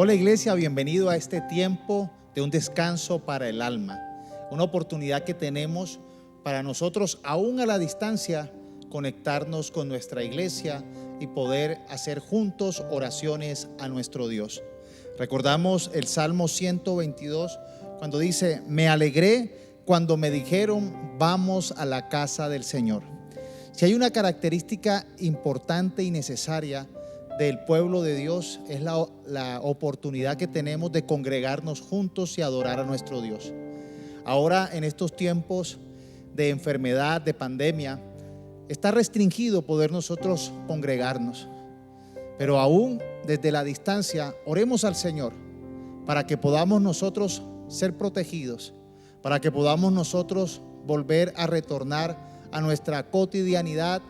Hola iglesia, bienvenido a este tiempo de un descanso para el alma. Una oportunidad que tenemos para nosotros, aún a la distancia, conectarnos con nuestra iglesia y poder hacer juntos oraciones a nuestro Dios. Recordamos el Salmo 122 cuando dice: me alegré cuando me dijeron vamos a la casa del Señor. Si hay una característica importante y necesaria del pueblo de Dios, es la oportunidad que tenemos de congregarnos juntos y adorar a nuestro Dios. Ahora, en estos tiempos de enfermedad, de pandemia, está restringido poder nosotros congregarnos, pero aún desde la distancia oremos al Señor para que podamos nosotros ser protegidos, para que podamos nosotros volver a retornar a nuestra cotidianidad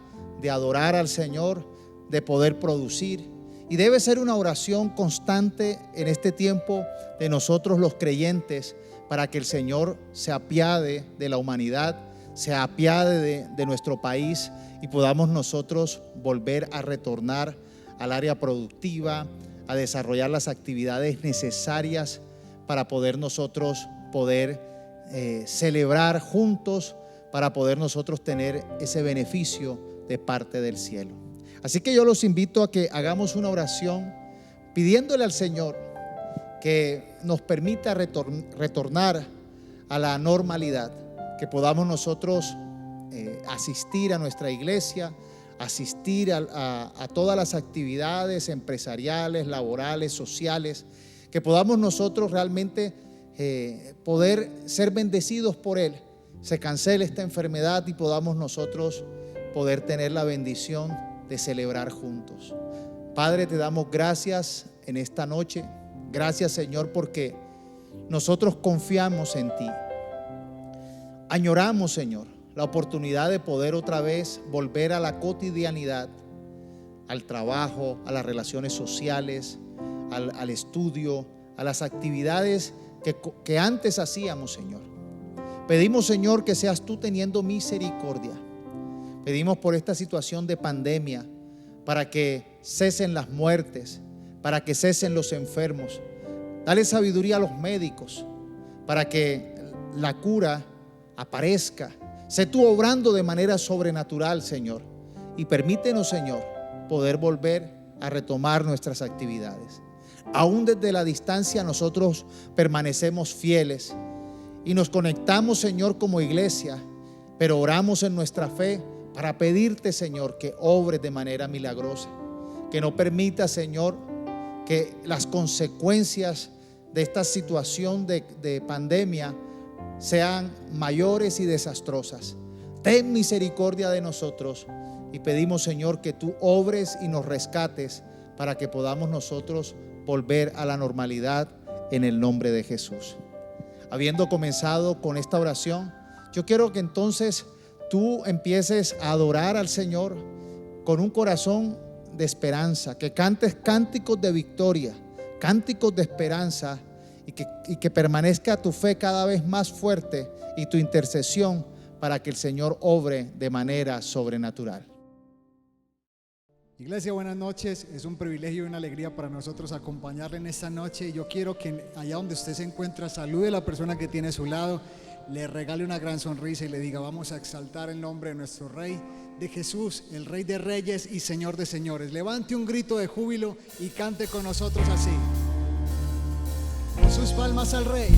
de adorar al Señor, de poder producir. Y debe ser una oración constante en este tiempo de nosotros los creyentes, para que el Señor se apiade de la humanidad, se apiade de nuestro país y podamos nosotros volver a retornar al área productiva, a desarrollar las actividades necesarias para poder nosotros celebrar juntos, para poder nosotros tener ese beneficio de parte del cielo. Así que yo los invito a que hagamos una oración pidiéndole al Señor que nos permita retornar a la normalidad, que podamos nosotros asistir a nuestra iglesia, asistir a todas las actividades empresariales, laborales, sociales, que podamos nosotros realmente poder ser bendecidos por Él, se cancele esta enfermedad y podamos nosotros poder tener la bendición de celebrar juntos. Padre, te damos gracias en esta noche. Gracias, Señor, porque nosotros confiamos en ti. Añoramos, Señor, la oportunidad de poder otra vez volver a la cotidianidad, al trabajo, a las relaciones sociales, al estudio, a las actividades que antes hacíamos, Señor. Pedimos, Señor, que seas tú teniendo misericordia. Pedimos por esta situación de pandemia, para que cesen las muertes, para que cesen los enfermos. Dale sabiduría a los médicos para que la cura aparezca. Sé tú obrando de manera sobrenatural, Señor, y permítenos, Señor, poder volver a retomar nuestras actividades. Aún desde la distancia nosotros permanecemos fieles y nos conectamos, Señor, como iglesia, pero oramos en nuestra fe para pedirte, Señor, que obres de manera milagrosa, que no permita, Señor, que las consecuencias de esta situación de pandemia sean mayores y desastrosas. Ten misericordia de nosotros y pedimos, Señor, que tú obres y nos rescates para que podamos nosotros volver a la normalidad en el nombre de Jesús. Habiendo comenzado con esta oración, yo quiero que entonces tú empieces a adorar al Señor con un corazón de esperanza, que cantes cánticos de victoria, cánticos de esperanza, y que permanezca tu fe cada vez más fuerte y tu intercesión para que el Señor obre de manera sobrenatural. Iglesia, buenas noches. Es un privilegio y una alegría para nosotros acompañarle en esta noche. Y yo quiero que allá donde usted se encuentra, salude a la persona que tiene a su lado, le regale una gran sonrisa y le diga: vamos a exaltar el nombre de nuestro Rey, de Jesús, el Rey de Reyes y Señor de Señores. Levante un grito de júbilo y cante con nosotros así, con sus palmas al Rey.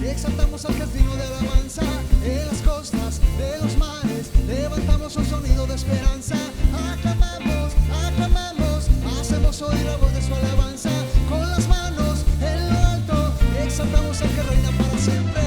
Exaltamos al que es digno de alabanza, en las costas de los mares levantamos un sonido de esperanza. Aclamamos, aclamamos, hacemos oír la voz de su alabanza. Con las manos en lo alto exaltamos al que reina para siempre.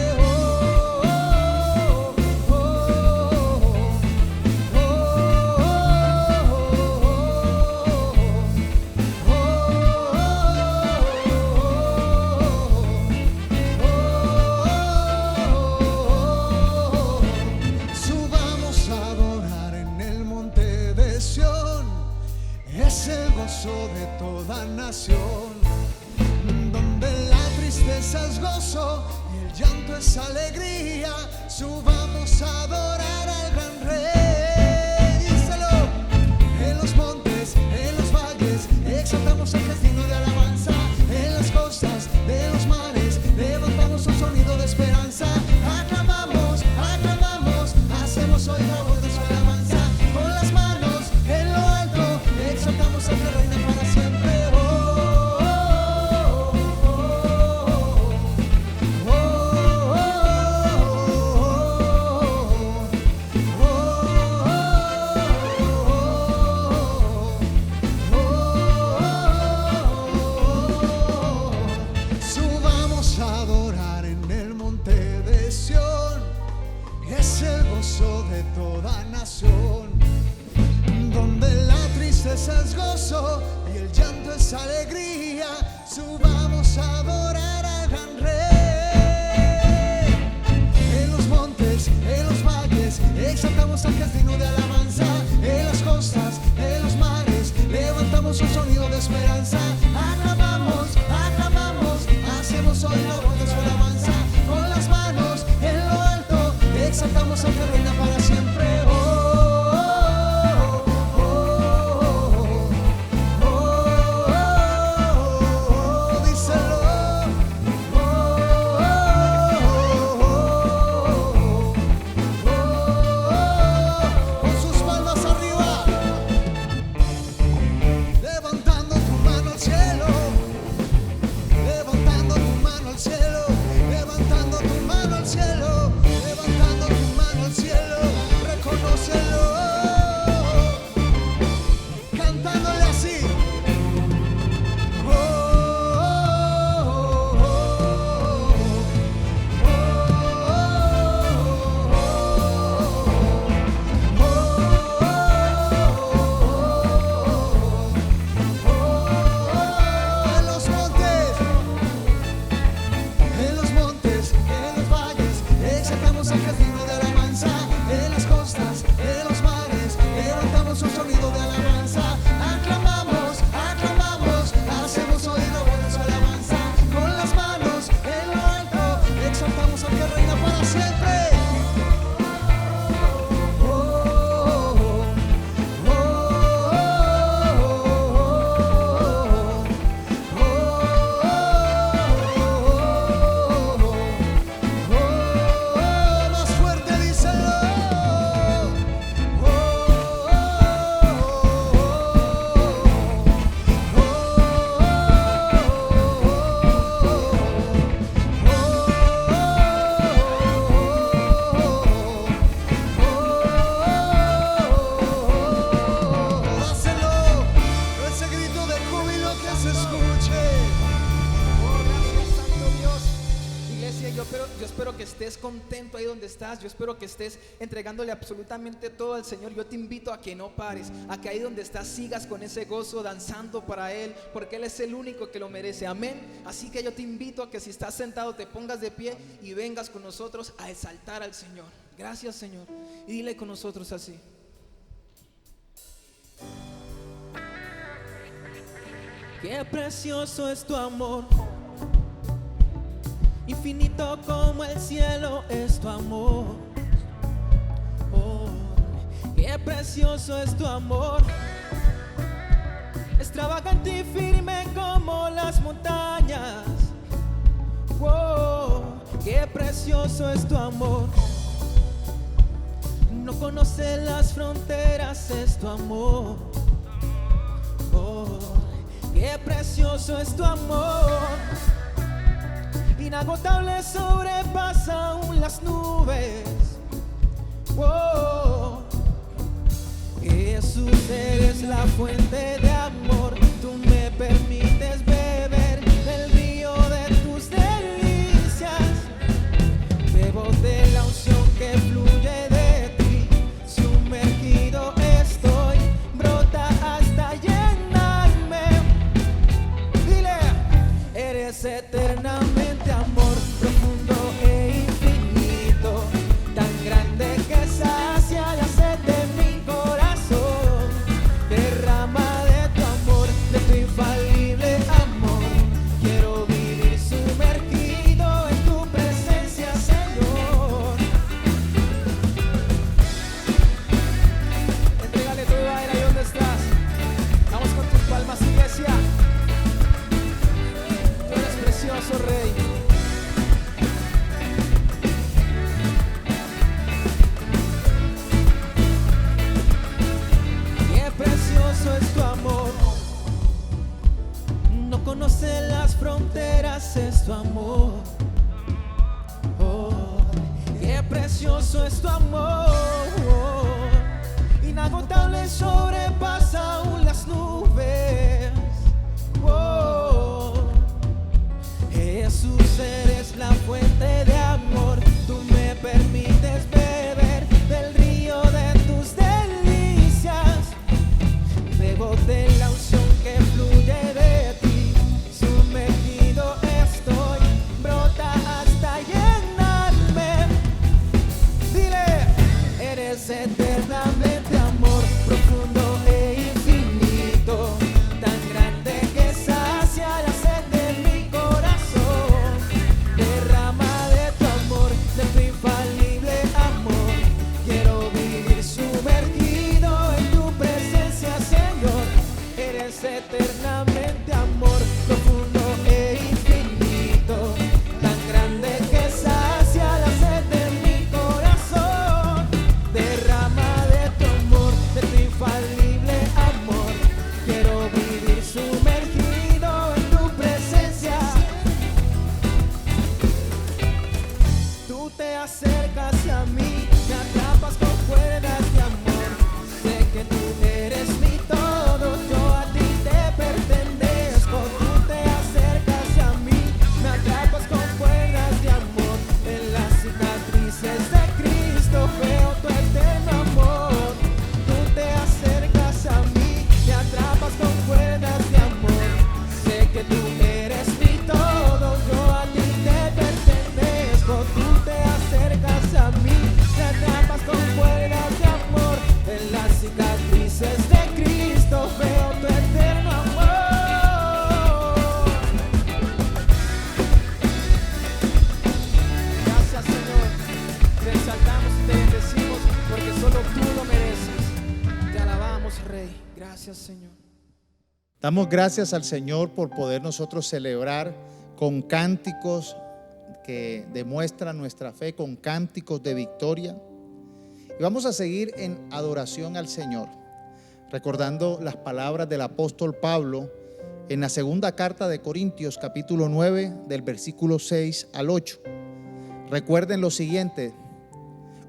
toda nación, donde la tristeza es gozo y el llanto es alegría. Subamos a adorar al gran Rey. Díselo. En los montes, en los valles, exaltamos al que es digno de alabanza. En las costas de los mares, levantamos un sonido de esperanza. Aclamamos, aclamamos, hacemos oír la voz de su alabanza. Con las manos en lo alto, exaltamos al que reina para siempre. Subamos a adorar en el monte de Sión, es el gozo de toda nación, donde la tristeza es gozo y el llanto es alegría. Subamos a adorar al gran Rey. En los montes, en los valles, exaltamos al que es digno de alabanza. En las costas, en los mares, levantamos un sonido de esperanza. Aclamamos, aclamamos, hacemos oír la voz de su alabanza. Con las manos en lo alto, exaltamos al que reina para siempre. Díselo. Con sus palmas arriba, levantando tu mano al cielo, levantando tu mano al cielo, levantando tu mano al cielo, levantando tu mano al cielo, reconócelo, cantándole así. En los montes, en los valles, exaltamos al que es digno de alabanza. En las costas, en los mares, levantamos un sonido de alabanza. Aclamamos, aclamamos, hacemos oír la voz de su alabanza. Con las manos en lo alto, exaltamos al que reina para siempre. Más fuerte, díselo. Dáselo, ese grito de júbilo que se escuche. Oh, gracias, Santo Dios. Iglesia, yo espero que estés contento ahí donde estás. Yo espero que estés entregándole absolutamente todo al Señor. Yo te invito a que no pares, a que ahí donde estás sigas con ese gozo danzando para Él, porque Él es el único que lo merece. Amén. Así que yo te invito a que si estás sentado te pongas de pie y vengas con nosotros a exaltar al Señor. Gracias, Señor. Y dile con nosotros así: qué precioso es tu amor, infinito como el cielo es tu amor. Oh, qué precioso es tu amor, extravagante y firme como las montañas. Oh, qué precioso es tu amor, no conoce las fronteras, es tu amor. Oh, qué precioso es tu amor, inagotable, sobrepasa aún las nubes. Oh, Jesús, eres la fuente de amor, tú me permites beber del río de tus delicias. Bebo de la unción que fluye de ti, sumergido estoy, brota hasta llenarme. Dile, eres eternamente amor, profundo e infinito, tan grande que sacia la sed de mi corazón. Derrama de tu amor, de tu infancia es tu amor. No conoce las fronteras, es tu amor. Oh, qué precioso es tu amor. Inagotable, sobrepasa aún las nubes. Oh, Jesús, eres la fuente de amor. Tú me permites beber del río de tus delicias. Bebo de la unción que fluye de ti. Sumergido estoy, brota hasta llenarme. Dile, eres eternamente amor, profundo e infinito, tan grande que sacia la sed de mi corazón. Derrama de tu amor, de tu infalible amor. Quiero vivir sumergido en tu presencia, Señor. Eres eternamente amor, profundo e infinito, tan grande que sacia la sed de mi corazón. Derrama de tu amor, de tu infalible amor. Quiero vivir sumergido en tu presencia. Tú te acercas a mí, me atrapas con cuerdas de amor. Sé que tú eres mi todo, yo a ti te pertenezco. Tú te acercas a mí, me atrapas con cuerdas de amor. En las cicatrices de Cristo veo tu eterno amor. Tú te acercas a mí, me atrapas con cuerdas de amor. Sé que tú eres mi todo, yo a ti te pertenezco. Tú te acercas a mí, me atrapas con cuerdas de amor. En las cicatrices de Cristo veo tu eterno amor. Gracias, Señor. Te exaltamos y te bendecimos porque solo tú lo mereces. Te alabamos, Rey. Gracias, Señor. Damos gracias al Señor por poder nosotros celebrar con cánticos que demuestran nuestra fe, con cánticos de victoria. Y vamos a seguir en adoración al Señor, recordando las palabras del apóstol Pablo en la segunda carta de Corintios, capítulo 9, del versículo 6 al 8. Recuerden lo siguiente: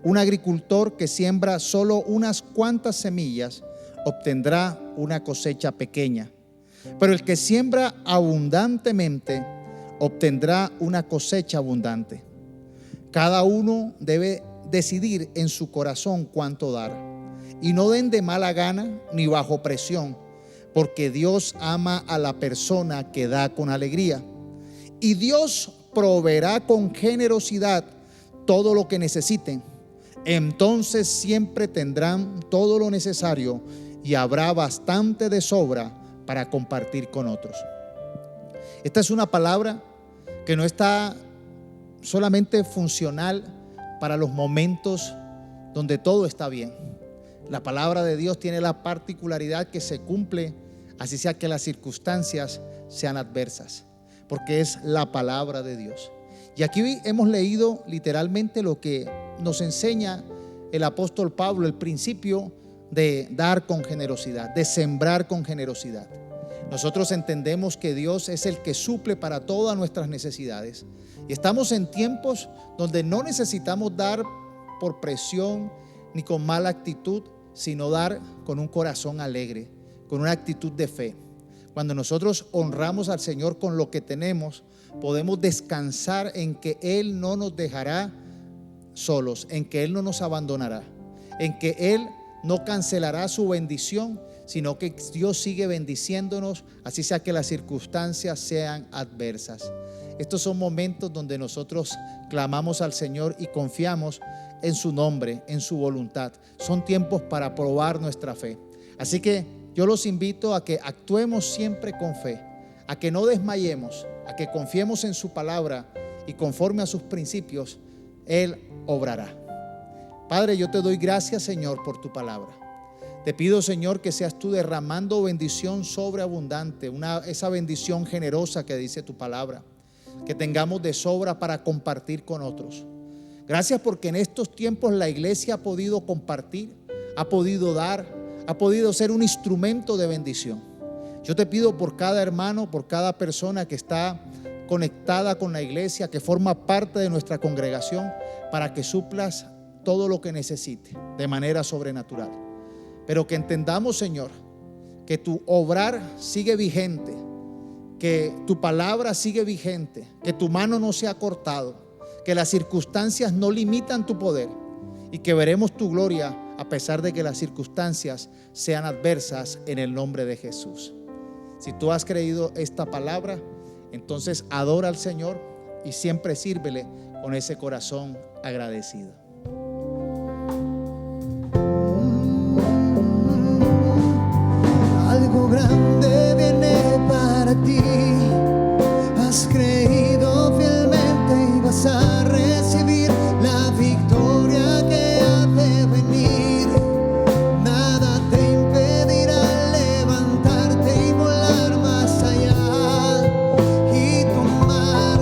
un agricultor que siembra solo unas cuantas semillas obtendrá una cosecha pequeña, pero el que siembra abundantemente obtendrá una cosecha abundante. Cada uno debe decidir en su corazón cuánto dar, y no den de mala gana ni bajo presión, porque Dios ama a la persona que da con alegría, y Dios proveerá con generosidad todo lo que necesiten. Entonces siempre tendrán todo lo necesario y habrá bastante de sobra para compartir con otros. Esta es una palabra que no está solamente funcional para los momentos donde todo está bien. La palabra de Dios tiene la particularidad que se cumple así sea que las circunstancias sean adversas, porque es la palabra de Dios. Y aquí hemos leído literalmente lo que nos enseña el apóstol Pablo, el principio de dar con generosidad, de sembrar con generosidad. Nosotros entendemos que Dios es el que suple para todas nuestras necesidades. Y estamos en tiempos donde no necesitamos dar por presión ni con mala actitud, sino dar con un corazón alegre, con una actitud de fe. Cuando nosotros honramos al Señor con lo que tenemos, podemos descansar en que Él no nos dejará solos, en que Él no nos abandonará, en que Él no cancelará su bendición, sino que Dios sigue bendiciéndonos, así sea que las circunstancias sean adversas. Estos son momentos donde nosotros clamamos al Señor y confiamos en su nombre, en su voluntad. Son tiempos para probar nuestra fe. Así que yo los invito a que actuemos siempre con fe, a que no desmayemos, a que confiemos en su palabra y conforme a sus principios, Él obrará. Padre, yo te doy gracias, Señor, por tu palabra. Te pido, Señor, que seas tú derramando bendición sobreabundante, esa bendición generosa que dice tu palabra, que tengamos de sobra para compartir con otros. Gracias porque en estos tiempos la iglesia ha podido compartir, ha podido dar, ha podido ser un instrumento de bendición. Yo te pido por cada hermano, por cada persona que está conectada con la iglesia, que forma parte de nuestra congregación, para que suplas todo lo que necesite de manera sobrenatural. Pero que entendamos, Señor, que tu obrar sigue vigente, que tu palabra sigue vigente, que tu mano no se ha cortado, que las circunstancias no limitan tu poder y que veremos tu gloria a pesar de que las circunstancias sean adversas, en el nombre de Jesús. Si tú has creído esta palabra, entonces adora al Señor y siempre sírvele con ese corazón agradecido. Algo grande viene para ti. Has creído fielmente y vas a recibir la victoria que ha de venir. Nada te impedirá levantarte y volar más allá y tomar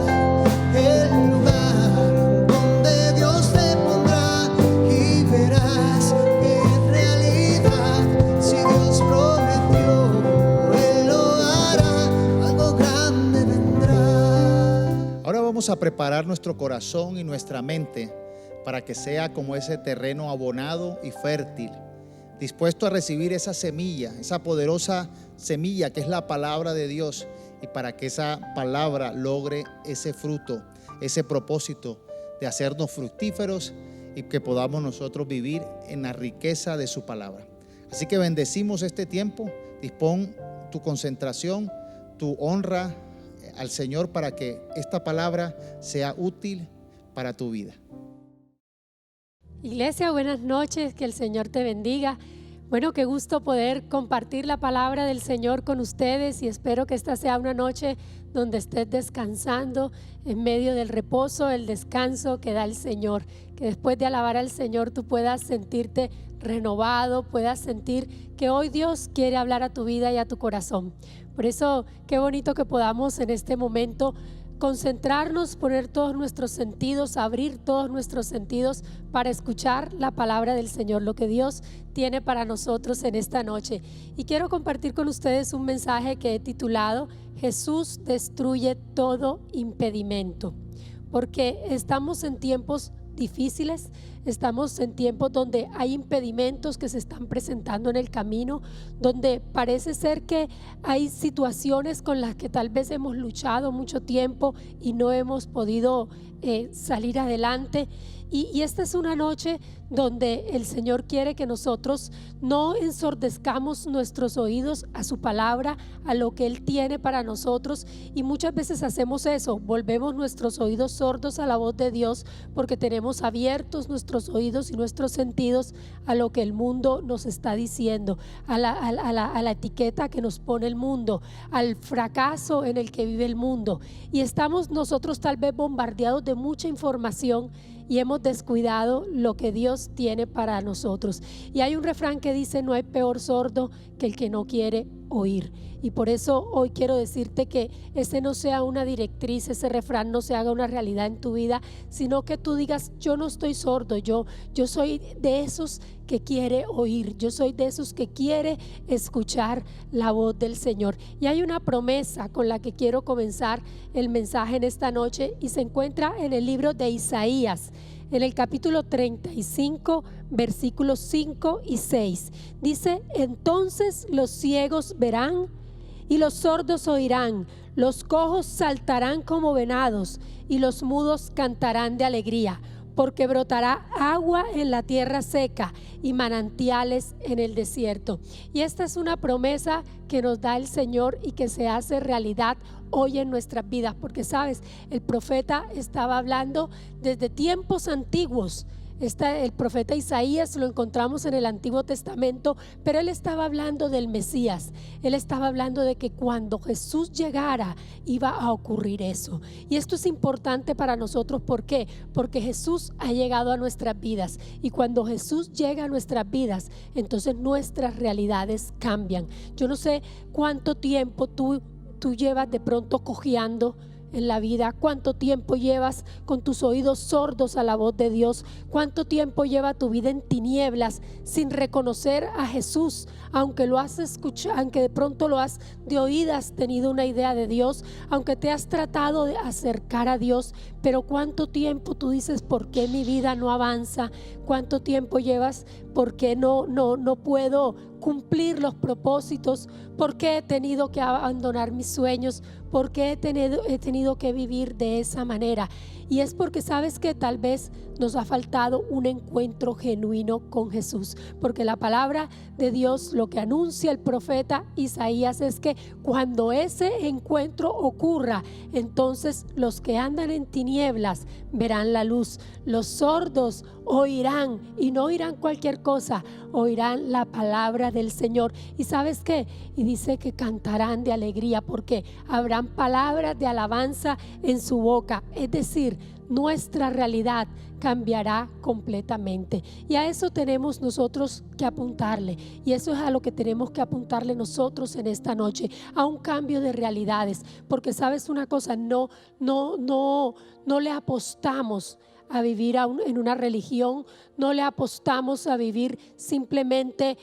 el lugar donde Dios te pondrá, y verás que en realidad, si Dios prometió, Él lo hará. Algo grande vendrá. Ahora vamos a preparar nuestro corazón y nuestra mente para que sea como ese terreno abonado y fértil, dispuesto a recibir esa semilla, esa poderosa semilla que es la palabra de Dios, y para que esa palabra logre ese fruto, ese propósito de hacernos fructíferos y que podamos nosotros vivir en la riqueza de su palabra. Así que bendecimos este tiempo. Dispón tu concentración, tu honra al Señor para que esta palabra sea útil para tu vida. Iglesia, buenas noches, que el Señor te bendiga. Bueno, qué gusto poder compartir la palabra del Señor con ustedes, y espero que esta sea una noche donde estés descansando en medio del reposo, el descanso que da el Señor, que después de alabar al Señor tú puedas sentirte renovado, puedas sentir que hoy Dios quiere hablar a tu vida y a tu corazón. Por eso, qué bonito que podamos en este momento concentrarnos, poner todos nuestros sentidos, abrir todos nuestros sentidos para escuchar la palabra del Señor, lo que Dios tiene para nosotros en esta noche. Y quiero compartir con ustedes un mensaje que he titulado Jesús destruye todo impedimento, porque estamos en tiempos difíciles, estamos en tiempos donde hay impedimentos que se están presentando en el camino, donde parece ser que hay situaciones con las que tal vez hemos luchado mucho tiempo y no hemos podido salir adelante. Y esta es una noche donde el Señor quiere que nosotros no ensordezcamos nuestros oídos a su palabra, a lo que Él tiene para nosotros. Y muchas veces hacemos eso, volvemos nuestros oídos sordos a la voz de Dios porque tenemos abiertos nuestros oídos y nuestros sentidos a lo que el mundo nos está diciendo, a la etiqueta que nos pone el mundo, al fracaso en el que vive el mundo. Y estamos nosotros tal vez bombardeados de mucha información y hemos descuidado lo que Dios tiene para nosotros. Y hay un refrán que dice: no hay peor sordo que el que no quiere oír. Y por eso hoy quiero decirte que ese no sea una directriz, ese refrán no se haga una realidad en tu vida, sino que tú digas: yo no estoy sordo, yo soy de esos que quiere oír, yo soy de esos que quiere escuchar la voz del Señor. Y hay una promesa con la que quiero comenzar el mensaje en esta noche, y se encuentra en el libro de Isaías, en el capítulo 35, versículos 5 y 6. Dice: entonces los ciegos verán y los sordos oirán, los cojos saltarán como venados y los mudos cantarán de alegría, porque brotará agua en la tierra seca y manantiales en el desierto. Y esta es una promesa que nos da el Señor y que se hace realidad hoy en nuestras vidas, porque sabes, el profeta estaba hablando desde tiempos antiguos. El profeta Isaías lo encontramos en el Antiguo Testamento, pero él estaba hablando del Mesías. Él estaba hablando de que cuando Jesús llegara iba a ocurrir eso. Y esto es importante para nosotros. ¿Por qué? Porque Jesús ha llegado a nuestras vidas, y cuando Jesús llega a nuestras vidas, entonces nuestras realidades cambian. Yo no sé cuánto tiempo tú llevas de pronto cojeando en la vida? ¿Cuánto tiempo llevas con tus oídos sordos a la voz de Dios? ¿Cuánto tiempo lleva tu vida en tinieblas sin reconocer a Jesús? Aunque lo has escuchado, aunque de pronto lo has de oídas tenido una idea de Dios, aunque te has tratado de acercar a Dios, pero ¿cuánto tiempo tú dices, ¿por qué mi vida no avanza? ¿Cuánto tiempo llevas? ¿Por qué no puedo cumplir los propósitos? ¿Por qué he tenido que abandonar mis sueños? ¿Por qué he tenido que vivir de esa manera? Y es porque sabes que tal vez nos ha faltado un encuentro genuino con Jesús, porque la palabra de Dios, lo que anuncia el profeta Isaías, es que cuando ese encuentro ocurra, entonces los que andan en tinieblas verán la luz, los sordos oirán, y no oirán cualquier cosa, oirán la palabra del Señor. ¿Y sabes qué? Y dice que cantarán de alegría, porque habrán palabras de alabanza en su boca. Es decir, nuestra realidad cambiará completamente, y a eso tenemos nosotros que apuntarle, y eso es a lo que tenemos que apuntarle nosotros en esta noche, a un cambio de realidades, porque sabes una cosa, no le apostamos a vivir en una religión, no le apostamos a vivir simplemente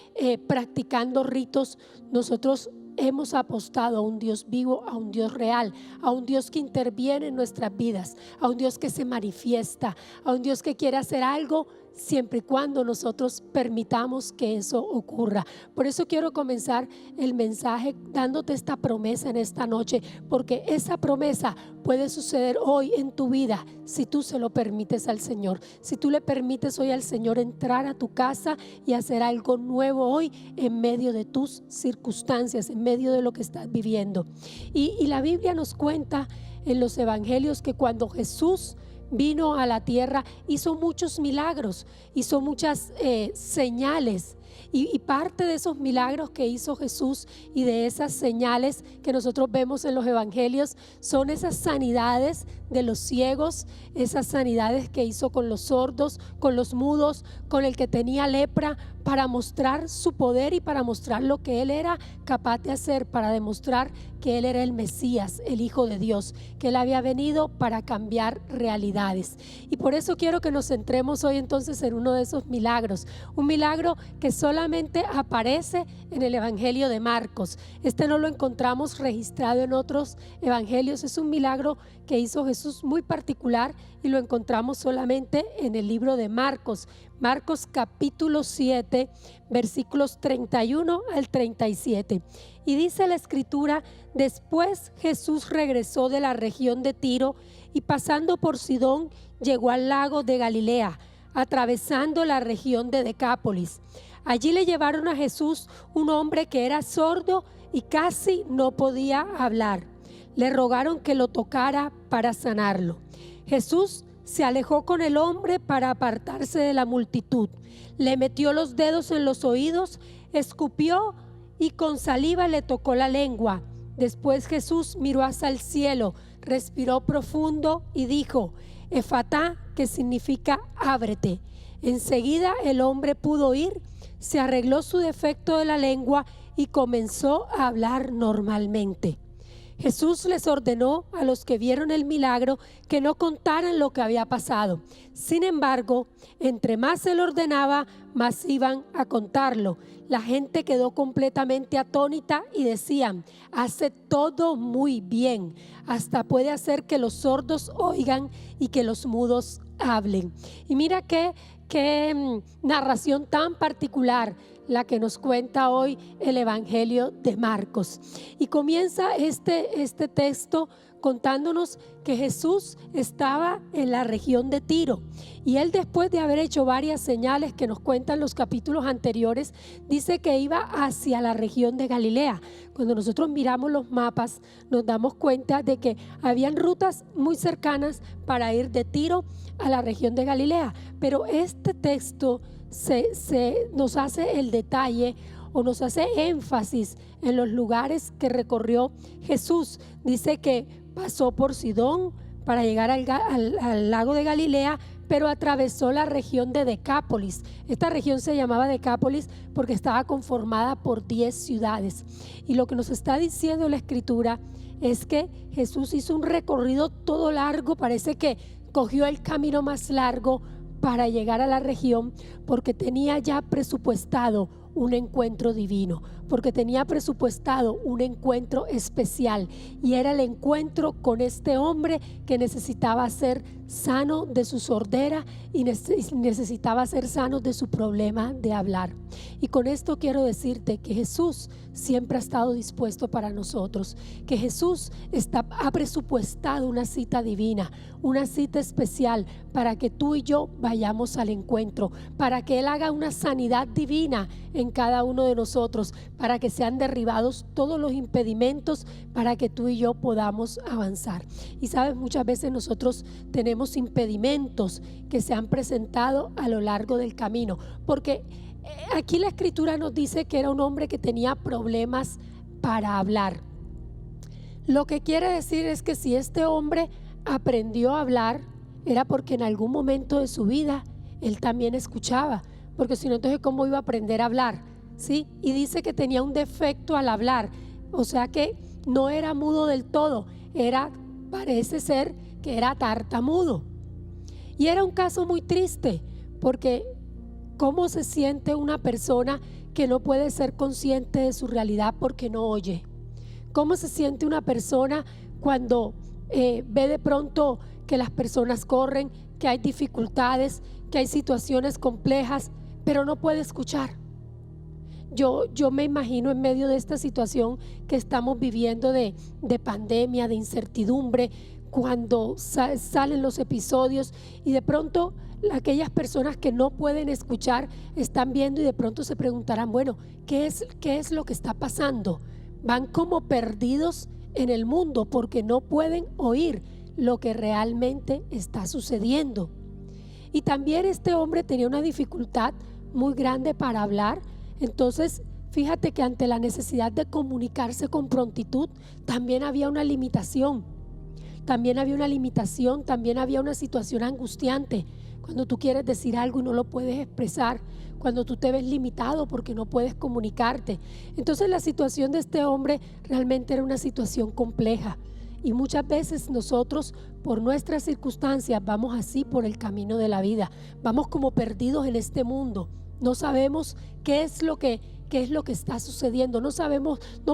practicando ritos. Nosotros hemos apostado a un Dios vivo, a un Dios real, a un Dios que interviene en nuestras vidas, a un Dios que se manifiesta, a un Dios que quiere hacer algo siempre y cuando nosotros permitamos que eso ocurra. Por eso quiero comenzar el mensaje dándote esta promesa en esta noche, porque esa promesa puede suceder hoy en tu vida si tú se lo permites al Señor, si tú le permites hoy al Señor entrar a tu casa y hacer algo nuevo hoy en medio de tus circunstancias, en medio de lo que estás viviendo. Y la Biblia nos cuenta en los evangelios que cuando Jesús vino a la tierra, hizo muchos milagros, hizo muchas señales, y parte de esos milagros que hizo Jesús y de esas señales que nosotros vemos en los evangelios son esas sanidades de los ciegos, esas sanidades que hizo con los sordos, con los mudos, con el que tenía lepra, para mostrar su poder y para mostrar lo que Él era capaz de hacer, para demostrar que Él era el Mesías, el Hijo de Dios, que Él había venido para cambiar realidades. Y por eso quiero que nos centremos hoy entonces en uno de esos milagros, un milagro que solamente aparece en el Evangelio de Marcos. Este no lo encontramos registrado en otros evangelios, es un milagro que hizo Jesús muy particular y lo encontramos solamente en el libro de Marcos. Marcos capítulo 7, versículos 31 al 37. Y dice la escritura: después Jesús regresó de la región de Tiro y pasando por Sidón llegó al lago de Galilea, atravesando la región de Decápolis. Allí le llevaron a Jesús un hombre que era sordo y casi no podía hablar. Le rogaron que lo tocara para sanarlo. Jesús se alejó con el hombre para apartarse de la multitud. Le metió los dedos en los oídos, escupió y con saliva le tocó la lengua. Después Jesús miró hacia el cielo, respiró profundo y dijo: Efatá, que significa ábrete. Enseguida el hombre pudo oír, se arregló su defecto de la lengua y comenzó a hablar normalmente. Jesús les ordenó a los que vieron el milagro que no contaran lo que había pasado. Sin embargo, entre más se lo ordenaba, más iban a contarlo. La gente quedó completamente atónita y decían: hace todo muy bien, hasta puede hacer que los sordos oigan y que los mudos hablen. Y mira qué narración tan particular la que nos cuenta hoy el Evangelio de Marcos. Y comienza este texto contándonos que Jesús estaba en la región de Tiro, y él, después de haber hecho varias señales que nos cuentan los capítulos anteriores, dice que iba hacia la región de Galilea. Cuando nosotros miramos los mapas, nos damos cuenta de que habían rutas muy cercanas para ir de Tiro a la región de Galilea, pero este texto nos hace el detalle o nos hace énfasis en los lugares que recorrió Jesús. Dice que pasó por Sidón para llegar al lago de Galilea, pero atravesó la región de Decápolis. Esta región se llamaba Decápolis porque estaba conformada por 10 ciudades. Y lo que nos está diciendo la Escritura es que Jesús hizo un recorrido todo largo, parece que cogió el camino más largo para llegar a la región, porque tenía ya presupuestado un encuentro divino, porque tenía presupuestado un encuentro especial, y era el encuentro con este hombre que necesitaba ser sano de su sordera y necesitaba ser sano de su problema de hablar. Y con esto quiero decirte que Jesús siempre ha estado dispuesto para nosotros, que Jesús ha presupuestado una cita divina, una cita especial para que tú y yo vayamos al encuentro, para que Él haga una sanidad divina en cada uno de nosotros, para que sean derribados todos los impedimentos, para que tú y yo podamos avanzar. Y sabes, muchas veces nosotros tenemos impedimentos que se han presentado a lo largo del camino, porque aquí la Escritura nos dice que era un hombre que tenía problemas para hablar. Lo que quiere decir es que si este hombre aprendió a hablar, era porque en algún momento de su vida él también escuchaba, porque si no, entonces ¿cómo iba a aprender a hablar? ¿Sí? Y dice que tenía un defecto al hablar, o sea que no era mudo del todo, parece ser que era tartamudo. Y era un caso muy triste, porque ¿cómo se siente una persona que no puede ser consciente de su realidad porque no oye? ¿Cómo se siente una persona cuando ve de pronto que las personas corren, que hay dificultades, que hay situaciones complejas, pero no puede escuchar? Yo me imagino en medio de esta situación que estamos viviendo de pandemia, de incertidumbre, cuando salen los episodios y de pronto aquellas personas que no pueden escuchar están viendo y de pronto se preguntarán, bueno, ¿qué es lo que está pasando? Van como perdidos en el mundo porque no pueden oír lo que realmente está sucediendo. Y también este hombre tenía una dificultad muy grande para hablar. Entonces, fíjate que ante la necesidad de comunicarse con prontitud, también había una limitación. También había una situación angustiante. Cuando tú quieres decir algo y no lo puedes expresar, cuando tú te ves limitado porque no puedes comunicarte. Entonces la situación de este hombre realmente era una situación compleja. Y muchas veces nosotros, por nuestras circunstancias, vamos así por el camino de la vida. Vamos como perdidos en este mundo. No sabemos qué es lo que está sucediendo. No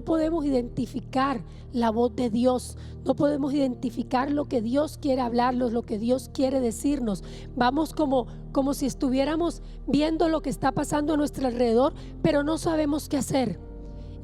podemos identificar la voz de Dios. No podemos identificar lo que Dios quiere hablarnos, lo que Dios quiere decirnos. Vamos como si estuviéramos viendo lo que está pasando a nuestro alrededor, pero no sabemos qué hacer.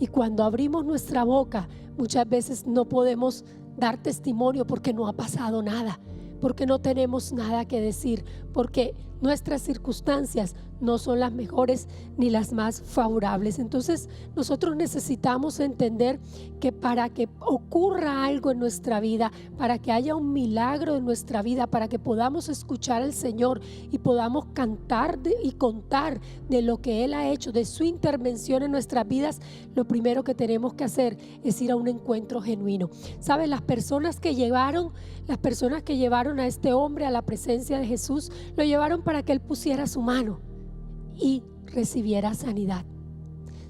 Y cuando abrimos nuestra boca, muchas veces no podemos dar testimonio porque no ha pasado nada, porque no tenemos nada que decir, porque nuestras circunstancias no son las mejores ni las más favorables. Entonces nosotros necesitamos entender que para que ocurra algo en nuestra vida, para que haya un milagro en nuestra vida, para que podamos escuchar al Señor y podamos cantar y contar de lo que Él ha hecho, de su intervención en nuestras vidas, lo primero que tenemos que hacer es ir a un encuentro genuino. ¿Sabes? Las personas que llevaron a este hombre a la presencia de Jesús, lo llevaron para que Él pusiera su mano y recibiera sanidad.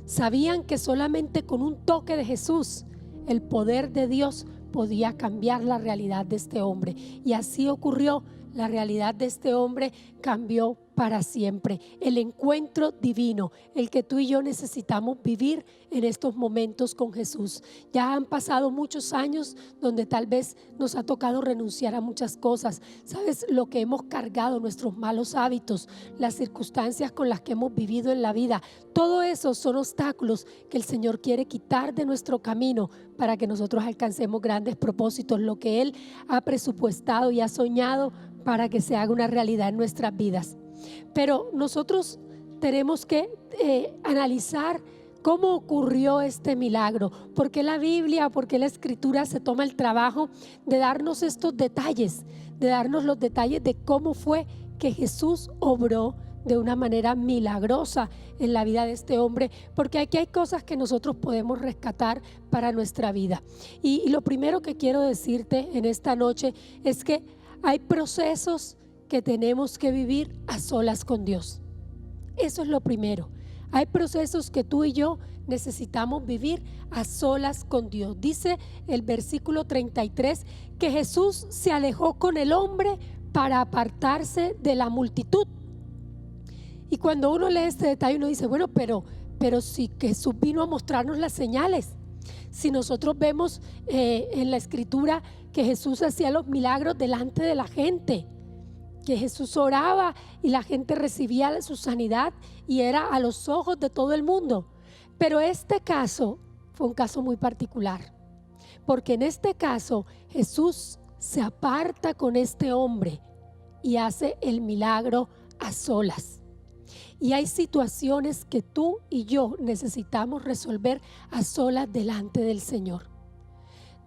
Sabían que solamente con un toque de Jesús el poder de Dios podía cambiar la realidad de este hombre, y así ocurrió. La realidad de este hombre cambió para siempre. El encuentro divino, el que tú y yo necesitamos vivir en estos momentos con Jesús. Ya han pasado muchos años donde tal vez nos ha tocado renunciar a muchas cosas. ¿Sabes? Lo que hemos cargado, nuestros malos hábitos, las circunstancias con las que hemos vivido en la vida. Todo eso son obstáculos que el Señor quiere quitar de nuestro camino para que nosotros alcancemos grandes propósitos, lo que Él ha presupuestado y ha soñado para que se haga una realidad en nuestras vidas. Pero nosotros tenemos que analizar cómo ocurrió este milagro, por qué la Biblia, por qué la Escritura se toma el trabajo de darnos estos detalles, de darnos los detalles de cómo fue que Jesús obró de una manera milagrosa en la vida de este hombre, porque aquí hay cosas que nosotros podemos rescatar para nuestra vida. Y lo primero que quiero decirte en esta noche es que hay procesos que tenemos que vivir a solas con Dios. Eso es lo primero. Hay procesos que tú y yo necesitamos vivir a solas con Dios. Dice el versículo 33 que Jesús se alejó con el hombre para apartarse de la multitud. Y cuando uno lee este detalle, uno dice, bueno, pero si Jesús vino a mostrarnos las señales. Si nosotros vemos en la escritura que Jesús hacía los milagros delante de la gente, que Jesús oraba y la gente recibía su sanidad y era a los ojos de todo el mundo. Pero este caso fue un caso muy particular, porque en este caso Jesús se aparta con este hombre y hace el milagro a solas. Y hay situaciones que tú y yo necesitamos resolver a solas delante del Señor.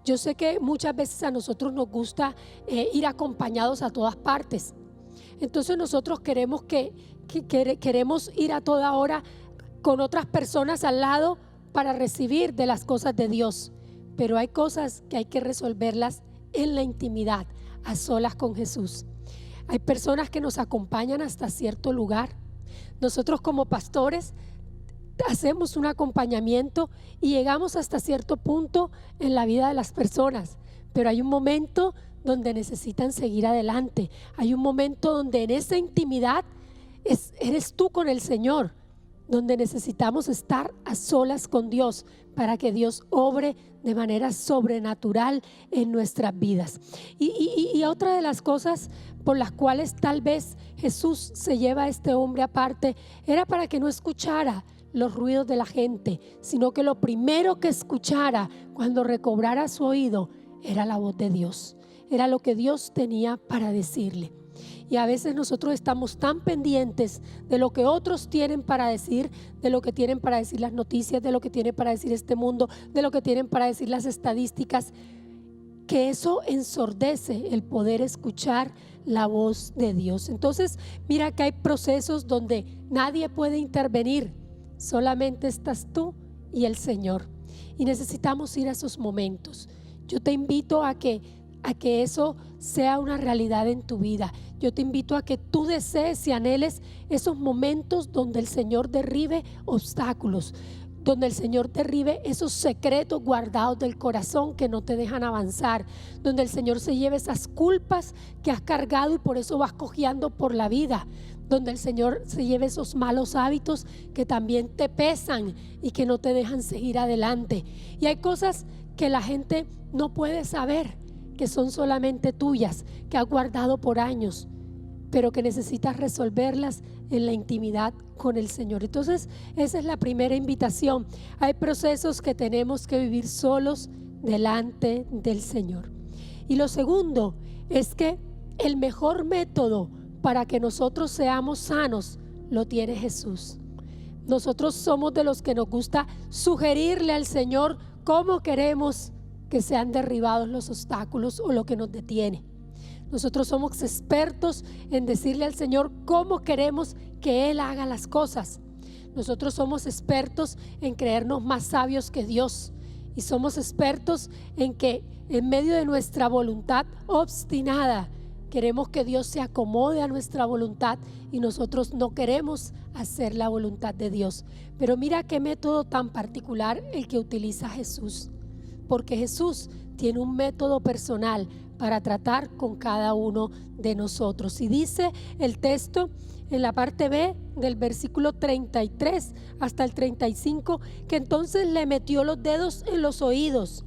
Yo sé que muchas veces a nosotros nos gusta ir acompañados a todas partes. Entonces nosotros queremos queremos ir a toda hora con otras personas al lado para recibir de las cosas de Dios. Pero hay cosas que hay que resolverlas en la intimidad, a solas con Jesús. Hay personas que nos acompañan hasta cierto lugar. Nosotros como pastores hacemos un acompañamiento y llegamos hasta cierto punto en la vida de las personas, pero hay un momento donde necesitan seguir adelante. Hay un momento donde en esa intimidad eres tú con el Señor, donde necesitamos estar a solas con Dios para que Dios obre de manera sobrenatural en nuestras vidas. Y otra de las cosas por las cuales tal vez Jesús se lleva a este hombre aparte era para que no escuchara los ruidos de la gente, sino que lo primero que escuchara cuando recobrara su oído era la voz de Dios, era lo que Dios tenía para decirle. Y a veces nosotros estamos tan pendientes de lo que otros tienen para decir, de lo que tienen para decir las noticias, de lo que tiene para decir este mundo, de lo que tienen para decir las estadísticas, que eso ensordece el poder escuchar la voz de Dios. Entonces, mira que hay procesos donde nadie puede intervenir, solamente estás tú y el Señor. Y necesitamos ir a esos momentos. Yo te invito a que eso sea una realidad en tu vida. Yo te invito a que tú desees y anheles esos momentos donde el Señor derribe obstáculos, donde el Señor derribe esos secretos guardados del corazón que no te dejan avanzar, donde el Señor se lleve esas culpas que has cargado y por eso vas cojeando por la vida, donde el Señor se lleve esos malos hábitos que también te pesan y que no te dejan seguir adelante. Y hay cosas que la gente no puede saber, que son solamente tuyas, que has guardado por años, pero que necesitas resolverlas en la intimidad con el Señor. Entonces, esa es la primera invitación. Hay procesos que tenemos que vivir solos delante del Señor. Y lo segundo es que el mejor método para que nosotros seamos sanos lo tiene Jesús. Nosotros somos de los que nos gusta sugerirle al Señor cómo queremos que sean derribados los obstáculos o lo que nos detiene. Nosotros somos expertos en decirle al Señor cómo queremos que Él haga las cosas. Nosotros somos expertos en creernos más sabios que Dios, y somos expertos en que en medio de nuestra voluntad obstinada queremos que Dios se acomode a nuestra voluntad y nosotros no queremos hacer la voluntad de Dios. Pero mira qué método tan particular el que utiliza Jesús, porque Jesús tiene un método personal para tratar con cada uno de nosotros. Y dice el texto en la parte B del versículo 33 hasta el 35, que entonces le metió los dedos en los oídos,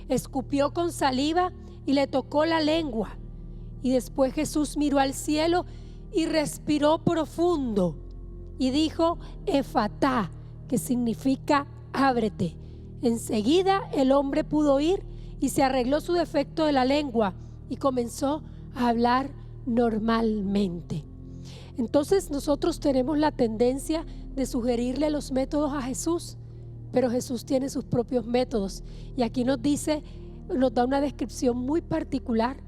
escupió con saliva y le tocó la lengua. Y después Jesús miró al cielo y respiró profundo y dijo: Efatá, que significa ábrete. Enseguida el hombre pudo oír y se arregló su defecto de la lengua y comenzó a hablar normalmente. Entonces nosotros tenemos la tendencia de sugerirle los métodos a Jesús, pero Jesús tiene sus propios métodos. Y aquí nos da una descripción muy particular.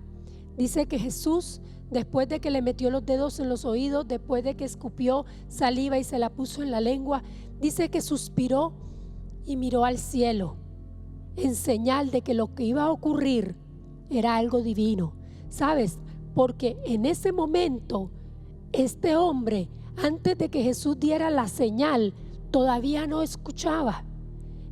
Dice que Jesús, después de que le metió los dedos en los oídos, después de que escupió saliva y se la puso en la lengua, dice que suspiró y miró al cielo en señal de que lo que iba a ocurrir era algo divino. ¿Sabes? porque en ese momento este hombre, antes de que Jesús diera la señal, todavía no escuchaba.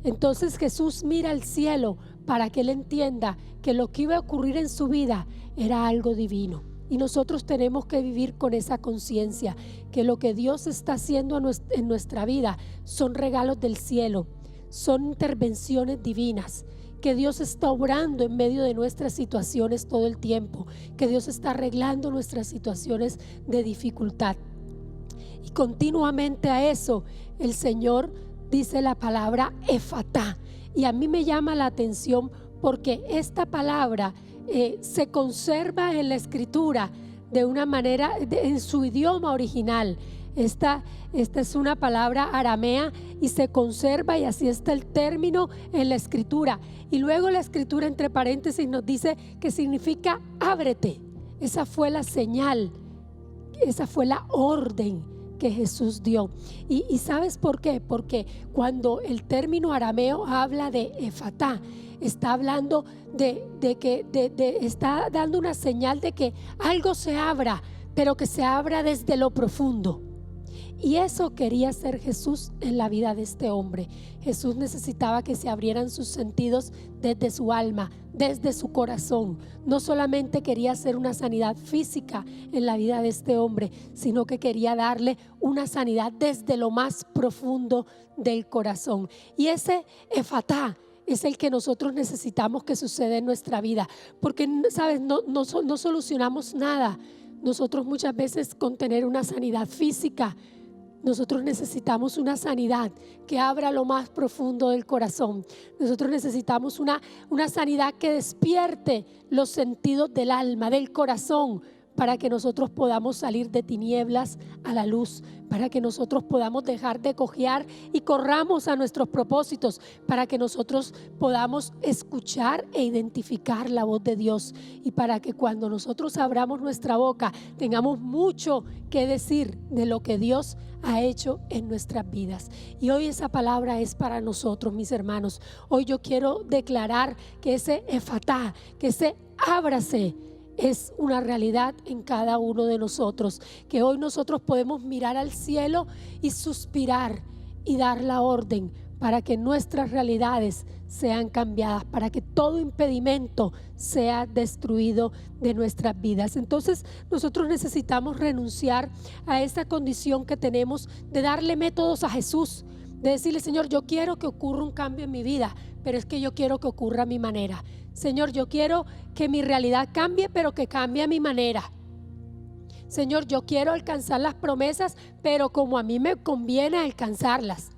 Entonces Jesús mira al cielo para que él entienda que lo que iba a ocurrir en su vida era algo divino. Y nosotros tenemos que vivir con esa conciencia que lo que Dios está haciendo en nuestra vida son regalos del cielo, son intervenciones divinas, que Dios está obrando en medio de nuestras situaciones todo el tiempo, que Dios está arreglando nuestras situaciones de dificultad. Y continuamente a eso el Señor dice la palabra Efatá, y a mí me llama la atención porque esta palabra se conserva en la escritura de una manera, en su idioma original. Esta es una palabra aramea y se conserva, y así está el término en la escritura. Y luego la escritura entre paréntesis nos dice que significa ábrete. Esa fue la señal, esa fue la orden que Jesús dio. Y ¿sabes por qué? Porque cuando el término arameo habla de Efatá, está hablando está dando una señal de que algo se abra, pero que se abra desde lo profundo. Y eso quería hacer Jesús en la vida de este hombre. Jesús necesitaba que se abrieran sus sentidos desde su alma, desde su corazón. No solamente quería hacer una sanidad física en la vida de este hombre, sino que quería darle una sanidad desde lo más profundo del corazón. Y ese Efatá es el que nosotros necesitamos que suceda en nuestra vida, porque, ¿sabes? No solucionamos nada nosotros muchas veces con tener una sanidad física. Nosotros necesitamos una sanidad que abra lo más profundo del corazón. Nosotros necesitamos una sanidad que despierte los sentidos del alma, del corazón, para que nosotros podamos salir de tinieblas a la luz, para que nosotros podamos dejar de cojear y corramos a nuestros propósitos, para que nosotros podamos escuchar e identificar la voz de Dios, y para que cuando nosotros abramos nuestra boca tengamos mucho que decir de lo que Dios ha hecho en nuestras vidas. Y hoy esa palabra es para nosotros, mis hermanos. Hoy yo quiero declarar que ese Efatá, que ese ábrase, es una realidad en cada uno de nosotros, que hoy nosotros podemos mirar al cielo y suspirar y dar la orden para que nuestras realidades sean cambiadas, para que todo impedimento sea destruido de nuestras vidas. Entonces nosotros necesitamos renunciar a esa condición que tenemos de darle métodos a Jesús, de decirle: Señor, yo quiero que ocurra un cambio en mi vida, pero es que yo quiero que ocurra a mi manera. Señor, yo quiero que mi realidad cambie, pero que cambie a mi manera. Señor, yo quiero alcanzar las promesas, pero como a mí me conviene alcanzarlas.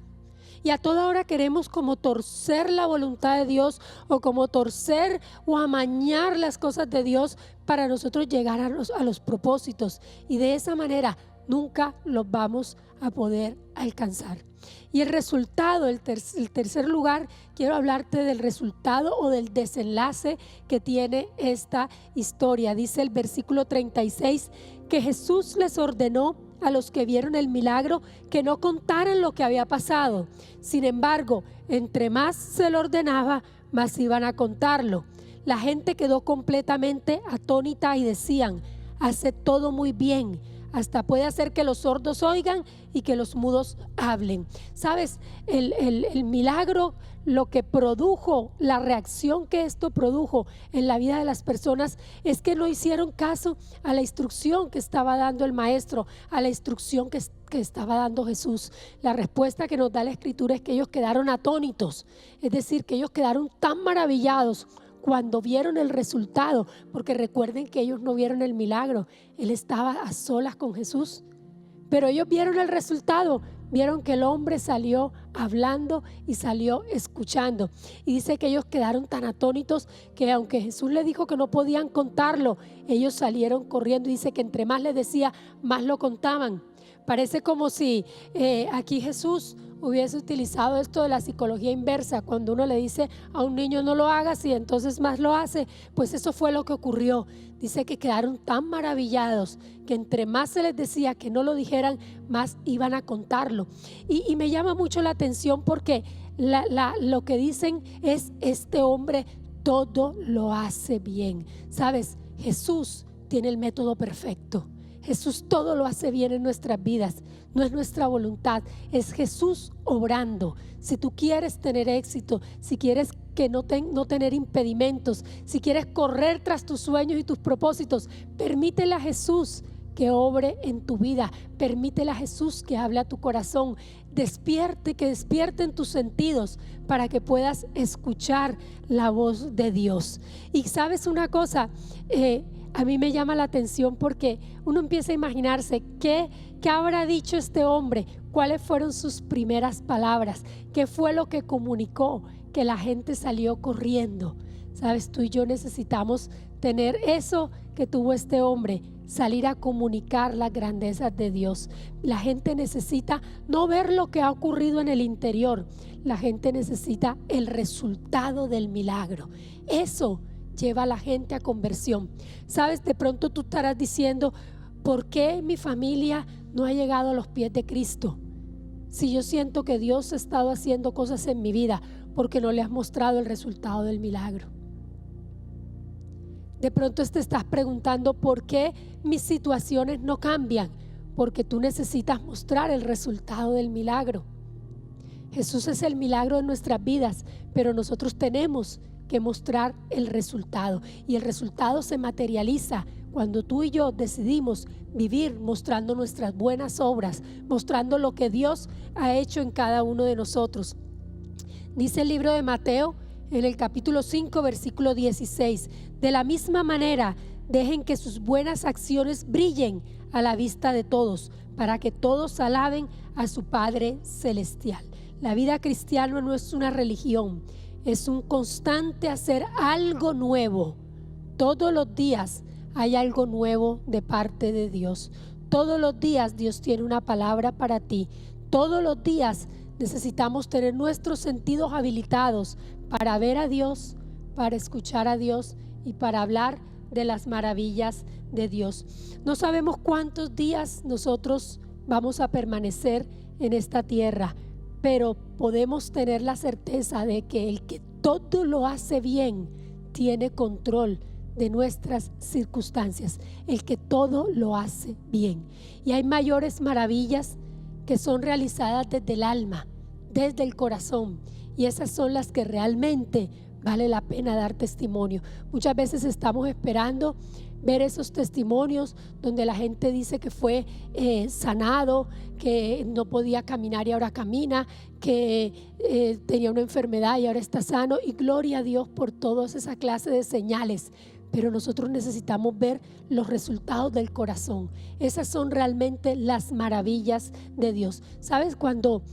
Y a toda hora queremos como torcer la voluntad de Dios, o como torcer o amañar las cosas de Dios para nosotros llegar a los propósitos. Y de esa manera nunca los vamos a poder alcanzar. Y el resultado, el tercer lugar, quiero hablarte del resultado o del desenlace que tiene esta historia. Dice el versículo 36 que Jesús les ordenó a los que vieron el milagro que no contaran lo que había pasado. Sin embargo, entre más se lo ordenaba, más iban a contarlo. La gente quedó completamente atónita y decían: hace todo muy bien. Hasta puede hacer que los sordos oigan y que los mudos hablen. ¿Sabes? El milagro, lo que produjo, la reacción que esto produjo en la vida de las personas, es que no hicieron caso a la instrucción que estaba dando el maestro, a la instrucción que estaba dando Jesús. La respuesta que nos da la escritura es que ellos quedaron atónitos, es decir, que ellos quedaron tan maravillados cuando vieron el resultado, porque recuerden que ellos no vieron el milagro, él estaba a solas con Jesús, pero ellos vieron el resultado, vieron que el hombre salió hablando y salió escuchando, y dice que ellos quedaron tan atónitos que aunque Jesús les dijo que no podían contarlo, ellos salieron corriendo, y dice que entre más les decía, más lo contaban. Parece como si aquí Jesús hubiese utilizado esto de la psicología inversa. Cuando uno le dice a un niño no lo hagas y entonces más lo hace, pues eso fue lo que ocurrió. Dice que quedaron tan maravillados que entre más se les decía que no lo dijeran, más iban a contarlo. Y me llama mucho la atención porque lo que dicen es: este hombre todo lo hace bien. ¿Sabes? Jesús tiene el método perfecto. Jesús todo lo hace bien en nuestras vidas. No es nuestra voluntad, es Jesús obrando. Si tú quieres tener éxito, si quieres no tener impedimentos, si quieres correr tras tus sueños y tus propósitos, permítele a Jesús que obre en tu vida. Permítele a Jesús que hable a tu corazón. Que despierten tus sentidos para que puedas escuchar la voz de Dios. Y sabes una cosa, a mí me llama la atención porque uno empieza a imaginarse qué habrá dicho este hombre, cuáles fueron sus primeras palabras, qué fue lo que comunicó, que la gente salió corriendo. Sabes, tú y yo necesitamos tener eso que tuvo este hombre, salir a comunicar las grandezas de Dios. La gente necesita no ver lo que ha ocurrido en el interior, la gente necesita el resultado del milagro. Eso lleva a la gente a conversión. Sabes, de pronto tú estarás diciendo, ¿por qué mi familia no ha llegado a los pies de Cristo? Si yo siento que Dios ha estado haciendo cosas en mi vida, porque no le has mostrado el resultado del milagro. De pronto te estás preguntando por qué mis situaciones no cambian, porque tú necesitas mostrar el resultado del milagro. Jesús es el milagro de nuestras vidas, pero nosotros tenemos que mostrar el resultado, y el resultado se materializa cuando tú y yo decidimos vivir mostrando nuestras buenas obras, mostrando lo que Dios ha hecho en cada uno de nosotros. Dice el libro de Mateo en el capítulo 5 versículo 16: de la misma manera dejen que sus buenas acciones brillen a la vista de todos, para que todos alaben a su Padre Celestial. La vida cristiana no es una religión, es un constante hacer algo nuevo. Todos los días hay algo nuevo de parte de Dios. Todos los días Dios tiene una palabra para ti. Todos los días necesitamos tener nuestros sentidos habilitados para ver a Dios, para escuchar a Dios y para hablar de las maravillas de Dios. No sabemos cuántos días nosotros vamos a permanecer en esta tierra, pero podemos tener la certeza de que el que todo lo hace bien tiene control de nuestras circunstancias, el que todo lo hace bien. Y hay mayores maravillas que son realizadas desde el alma, desde el corazón, y esas son las que realmente vale la pena dar testimonio. Muchas veces estamos esperando ver esos testimonios donde la gente dice que fue sanado, que no podía caminar y ahora camina, que tenía una enfermedad y ahora está sano, y gloria a Dios por todas esa clase de señales. Pero nosotros necesitamos ver los resultados del corazón. Esas son realmente las maravillas de Dios. ¿Sabes? Cuando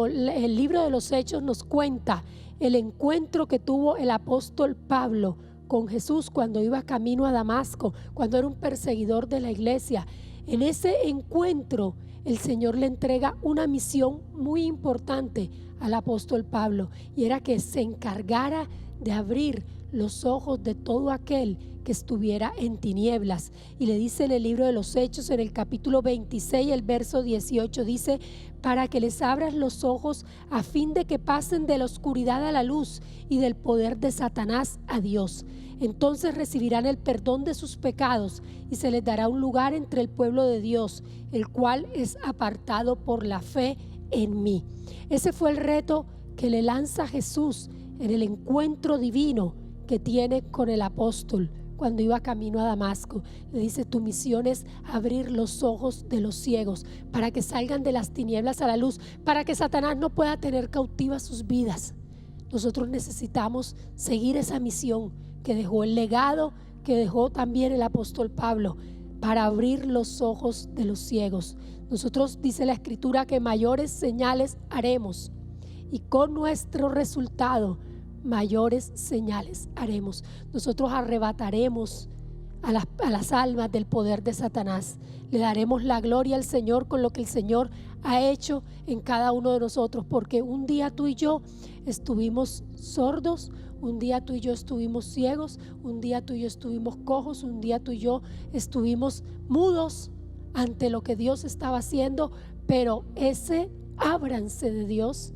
el libro de los Hechos nos cuenta el encuentro que tuvo el apóstol Pablo con Jesús cuando iba camino a Damasco, cuando era un perseguidor de la iglesia, en ese encuentro el Señor le entrega una misión muy importante al apóstol Pablo, y era que se encargara de abrir los ojos de todo aquel que estuviera en tinieblas. Y le dice en el libro de los Hechos, en el capítulo 26, el verso 18, dice: para que les abras los ojos a fin de que pasen de la oscuridad a la luz y del poder de Satanás a Dios. Entonces recibirán el perdón de sus pecados y se les dará un lugar entre el pueblo de Dios, el cual es apartado por la fe en mí. Ese fue el reto que le lanza Jesús en el encuentro divino que tiene con el apóstol cuando iba camino a Damasco. Le dice: tu misión es abrir los ojos de los ciegos para que salgan de las tinieblas a la luz, para que Satanás no pueda tener cautivas sus vidas. Nosotros necesitamos seguir esa misión que dejó el legado, que dejó también el apóstol Pablo, para abrir los ojos de los ciegos. Nosotros, dice la Escritura, que mayores señales haremos, y con nuestro resultado mayores señales haremos. Nosotros arrebataremos a las almas del poder de Satanás. Le daremos la gloria al Señor con lo que el Señor ha hecho en cada uno de nosotros, porque un día tú y yo estuvimos sordos, un día tú y yo estuvimos ciegos, un día tú y yo estuvimos cojos, un día tú y yo estuvimos mudos ante lo que Dios estaba haciendo, pero ese ábranse de Dios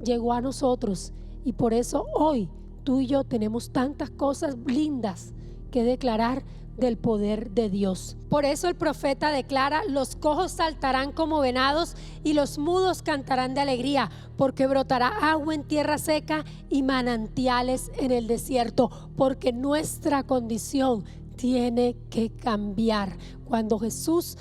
llegó a nosotros. Y por eso hoy tú y yo tenemos tantas cosas lindas que declarar del poder de Dios. Por eso el profeta declara: los cojos saltarán como venados y los mudos cantarán de alegría, porque brotará agua en tierra seca y manantiales en el desierto. Porque nuestra condición tiene que cambiar. Cuando Jesús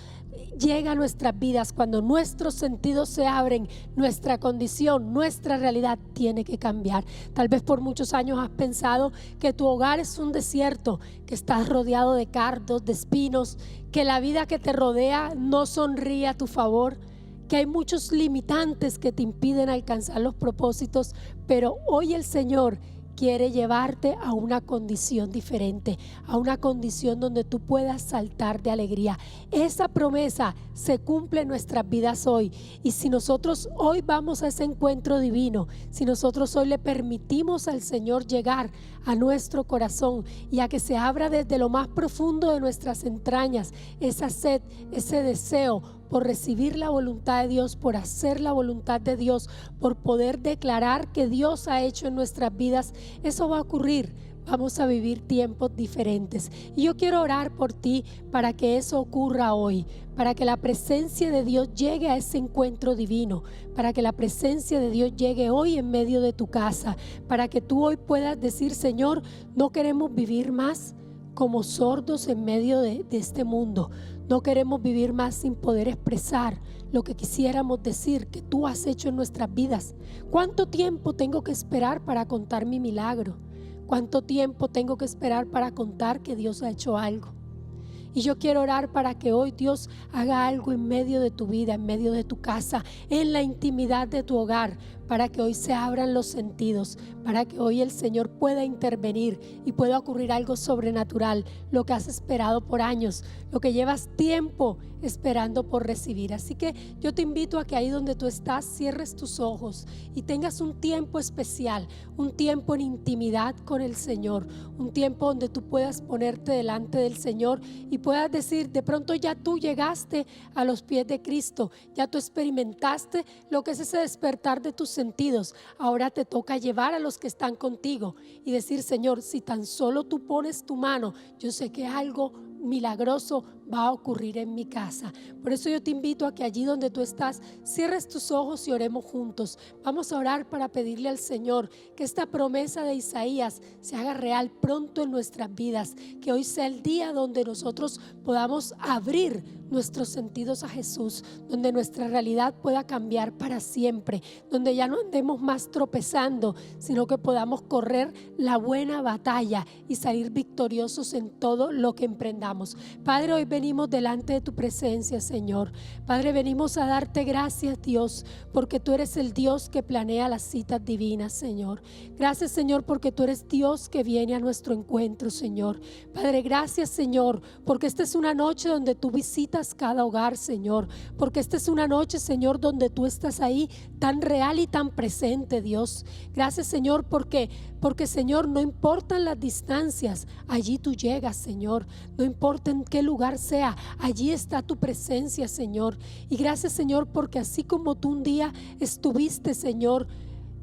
llega a nuestras vidas, cuando nuestros sentidos se abren, nuestra condición, nuestra realidad tiene que cambiar. Tal vez por muchos años has pensado que tu hogar es un desierto, que estás rodeado de cardos, de espinos, que la vida que te rodea no sonríe a tu favor, que hay muchos limitantes que te impiden alcanzar los propósitos, pero hoy el Señor quiere llevarte a una condición diferente, a una condición donde tú puedas saltar de alegría. Esa promesa se cumple en nuestras vidas hoy, y si nosotros hoy vamos a ese encuentro divino, si nosotros hoy le permitimos al Señor llegar a nuestro corazón y a que se abra desde lo más profundo de nuestras entrañas esa sed, ese deseo por recibir la voluntad de Dios, por hacer la voluntad de Dios, por poder declarar que Dios ha hecho en nuestras vidas, eso va a ocurrir. Vamos a vivir tiempos diferentes. Y yo quiero orar por ti para que eso ocurra hoy, para que la presencia de Dios llegue a ese encuentro divino, para que la presencia de Dios llegue hoy en medio de tu casa, para que tú hoy puedas decir: Señor, no queremos vivir más como sordos en medio de este mundo. No queremos vivir más sin poder expresar lo que quisiéramos decir que tú has hecho en nuestras vidas. ¿Cuánto tiempo tengo que esperar para contar mi milagro? ¿Cuánto tiempo tengo que esperar para contar que Dios ha hecho algo? Y yo quiero orar para que hoy Dios haga algo en medio de tu vida, en medio de tu casa, en la intimidad de tu hogar, para que hoy se abran los sentidos, para que hoy el Señor pueda intervenir y pueda ocurrir algo sobrenatural, lo que has esperado por años, lo que llevas tiempo esperando por recibir. Así que yo te invito a que ahí donde tú estás cierres tus ojos y tengas un tiempo especial, un tiempo en intimidad con el Señor, un tiempo donde tú puedas ponerte delante del Señor y puedas decir: de pronto ya tú llegaste a los pies de Cristo, ya tú experimentaste lo que es ese despertar de tus sentidos. Ahora te toca llevar a los que están contigo y decir: Señor, si tan solo tú pones tu mano, yo sé que algo milagroso va a ocurrir en mi casa. Por eso yo te invito a que allí donde tú estás cierres tus ojos y oremos juntos. Vamos a orar para pedirle al Señor que esta promesa de Isaías se haga real pronto en nuestras vidas, que hoy sea el día donde nosotros podamos abrir nuestros sentidos a Jesús, donde nuestra realidad pueda cambiar para siempre, donde ya no andemos más tropezando, sino que podamos correr la buena batalla y salir victoriosos en todo lo que emprendamos. Padre, hoy venimos delante de tu presencia, Señor. Padre, venimos a darte gracias, Dios, porque tú eres el Dios que planea las citas divinas, Señor. Gracias, Señor, porque tú eres Dios que viene a nuestro encuentro, Señor. Padre, gracias, Señor, porque esta es una noche donde tú visitas cada hogar, Señor, porque esta es una noche, Señor, donde tú estás ahí tan real y tan presente, Dios. Gracias, Señor, porque Señor, no importan las distancias, allí tú llegas, Señor. No importa en qué lugar sea, allí está tu presencia, Señor. Y gracias, Señor, porque así como tú un día estuviste, Señor,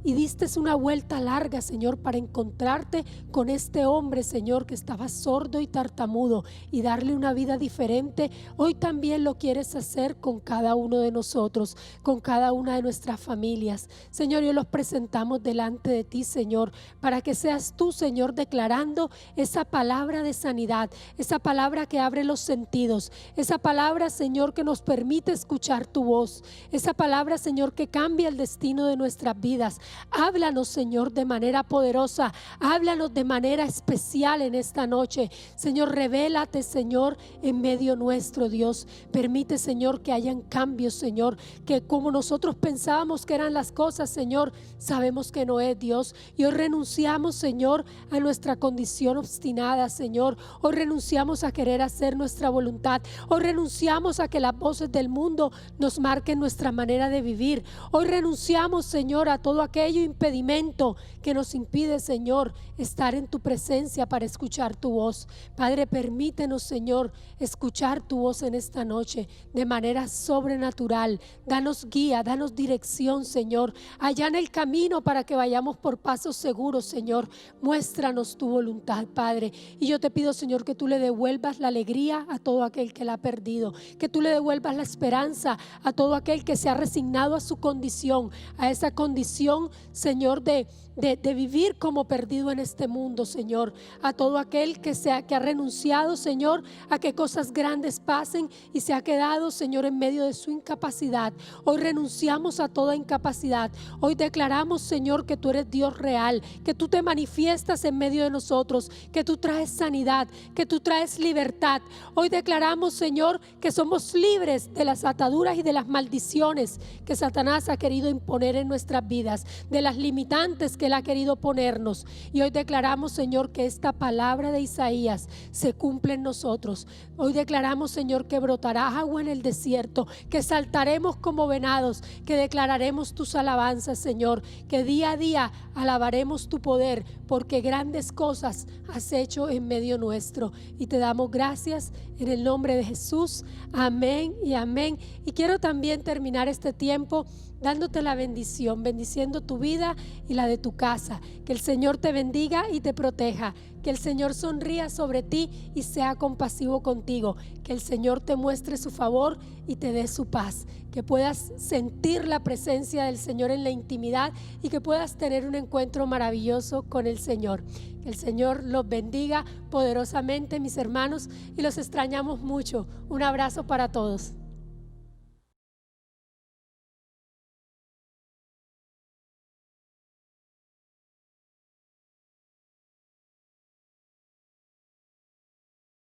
y diste una vuelta larga, Señor, para encontrarte con este hombre, Señor, que estaba sordo y tartamudo, y darle una vida diferente. Hoy también lo quieres hacer con cada uno de nosotros, con cada una de nuestras familias. Señor, yo los presentamos delante de ti, Señor, para que seas tú, Señor, declarando esa palabra de sanidad, esa palabra que abre los sentidos, esa palabra, Señor, que nos permite escuchar tu voz, esa palabra, Señor, que cambia el destino de nuestras vidas. Háblanos, Señor, de manera poderosa. Háblanos de manera especial en esta noche. Señor, revélate, Señor, en medio nuestro, Dios. Permite, Señor, que hayan cambios, Señor, que como nosotros pensábamos que eran las cosas, Señor, sabemos que no es, Dios. Y hoy renunciamos, Señor, a nuestra condición obstinada, Señor. Hoy renunciamos a querer hacer nuestra voluntad. Hoy renunciamos a que las voces del mundo nos marquen nuestra manera de vivir. Hoy renunciamos, Señor, a todo aquello aquello impedimento que nos impide, Señor, estar en tu presencia para escuchar tu voz. Padre, permítenos, Señor, escuchar tu voz en esta noche de manera sobrenatural. Danos guía, danos dirección, Señor. Allana el camino para que vayamos por pasos seguros, Señor. Muéstranos tu voluntad, Padre. Y yo te pido, Señor, que tú le devuelvas la alegría a todo aquel que la ha perdido, que tú le devuelvas la esperanza a todo aquel que se ha resignado a su condición, a esa condición, Señor, de vivir como perdido en este mundo, Señor. A todo aquel que ha renunciado, Señor, a que cosas grandes pasen y se ha quedado, Señor, en medio de su incapacidad. Hoy renunciamos a toda incapacidad. Hoy declaramos, Señor, que tú eres Dios real, que tú te manifiestas en medio de nosotros, que tú traes sanidad, que tú traes libertad. Hoy declaramos, Señor, que somos libres de las ataduras y de las maldiciones que Satanás ha querido imponer en nuestras vidas, de las limitantes que él ha querido ponernos. Y hoy declaramos, Señor, que esta palabra de Isaías se cumple en nosotros. Hoy declaramos, Señor, que brotará agua en el desierto, que saltaremos como venados, que declararemos tus alabanzas, Señor, que día a día alabaremos tu poder, porque grandes cosas has hecho en medio nuestro. Y te damos gracias en el nombre de Jesús. Amén y amén. Y quiero también terminar este tiempo dándote la bendición, bendiciendo tu vida y la de tu casa. Que el Señor te bendiga y te proteja. Que el Señor sonría sobre ti y sea compasivo contigo. Que el Señor te muestre su favor y te dé su paz. Que puedas sentir la presencia del Señor en la intimidad y que puedas tener un encuentro maravilloso con el Señor. Que el Señor los bendiga poderosamente, mis hermanos, y los extrañamos mucho. Un abrazo para todos.